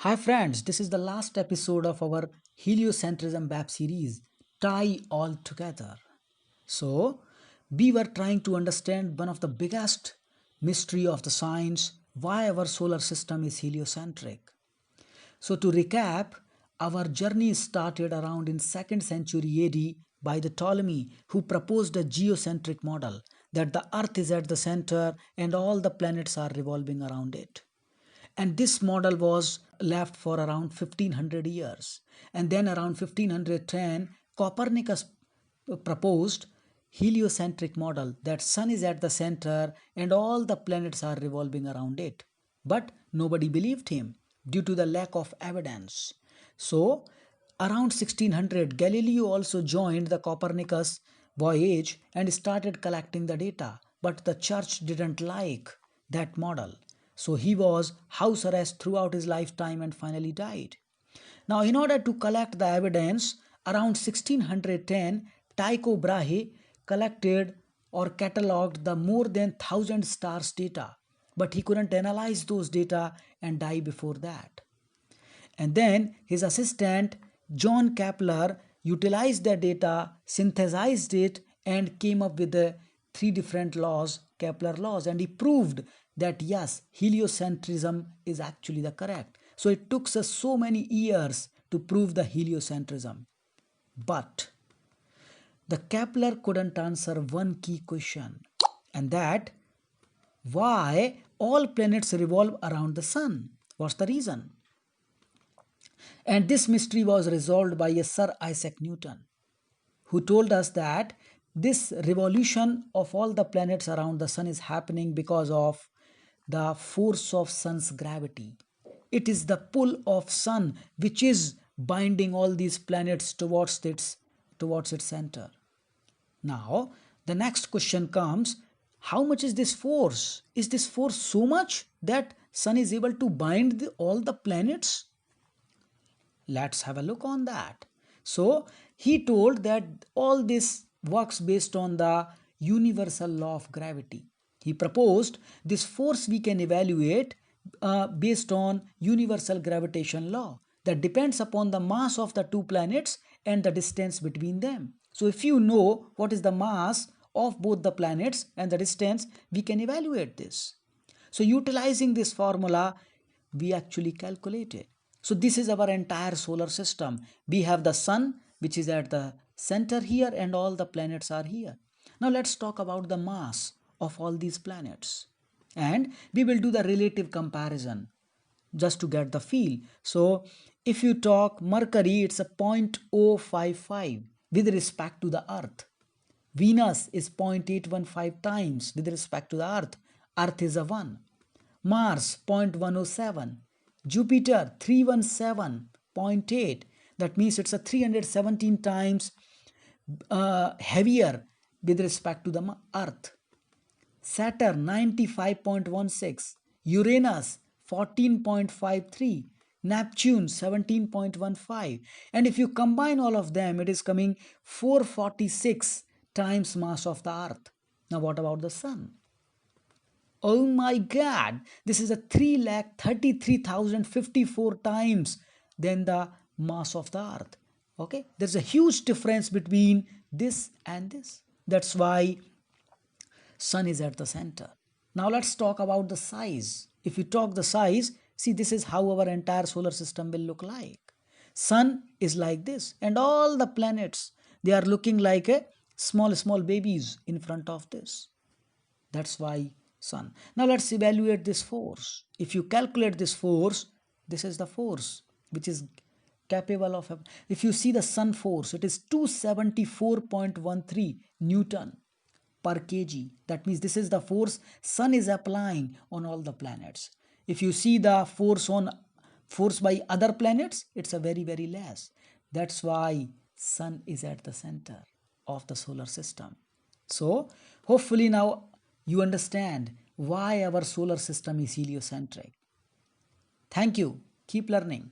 Hi friends, this is the last episode of our heliocentrism web series, Tie All Together. So, we were trying to understand one of the biggest mystery of the science, why our solar system is heliocentric. So to recap, our journey started around in 2nd century AD by the Ptolemy who proposed a geocentric model that the earth is at the center and all the planets are revolving around it. And this model was left for around 1500 years. And then around 1510, Copernicus proposed heliocentric model that sun is at the center and all the planets are revolving around it. But nobody believed him due to the lack of evidence. So around 1600, Galileo also joined the Copernicus voyage and started collecting the data. But the church didn't like that model. So he was house arrest throughout his lifetime and finally died. Now, in order to collect the evidence, around 1610, Tycho Brahe collected or catalogued the more than 1000 stars data, but he couldn't analyze those data and died before that. And then his assistant John Kepler utilized the data, synthesized it, and came up with the three different laws, Kepler laws, and he proved that yes, heliocentrism is actually the correct. So it took us so many years to prove the heliocentrism. But the Kepler couldn't answer one key question, and that why all planets revolve around the sun. What's the reason? And this mystery was resolved by a Sir Isaac Newton, who told us that this revolution of all the planets around the sun is happening because of the force of sun's gravity. It is the pull of sun which is binding all these planets towards its center. Now, the next question comes, how much is this force? Is this force so much that sun is able to bind all the planets? Let's have a look on that. So he told that all this works based on the universal law of gravity. He proposed this force we can evaluate based on universal gravitation law that depends upon the mass of the two planets and the distance between them. So if you know what is the mass of both the planets and the distance, we can evaluate this. So utilizing this formula, we actually calculated. So this is our entire solar system. We have the sun, which is at the center here, and all the planets are here. Now let's talk about the mass of all these planets. And we will do the relative comparison just to get the feel. So if you talk Mercury, it's a 0.055 with respect to the Earth. Venus is 0.815 times with respect to the Earth. Earth is a 1. Mars 0.107. Jupiter 317.8. That means it's a 317 times heavier with respect to the Earth. Saturn 95.16. Uranus 14.53. Neptune 17.15. And if you combine all of them, it is coming 446 times mass of the Earth. Now what about the Sun? Oh my God, this is a 3,33,054 times than the mass of the Earth. Okay, there's a huge difference between this and this. That's why Sun is at the center. Now let's talk about the size. If you talk the size, see, this is how our entire solar system will look like. Sun is like this, and all the planets, they are looking like a small babies in front of this. That's why Sun. Now let's evaluate this force. If you calculate this force, this is the force which is capable of, if you see the Sun force, it is 274.13 Newton per kg. That means this is the force Sun is applying on all the planets. If you see the force by other planets, it's a very less. That's why Sun is at the center of the solar system. So hopefully now you understand why our solar system is heliocentric. Thank you. Keep learning.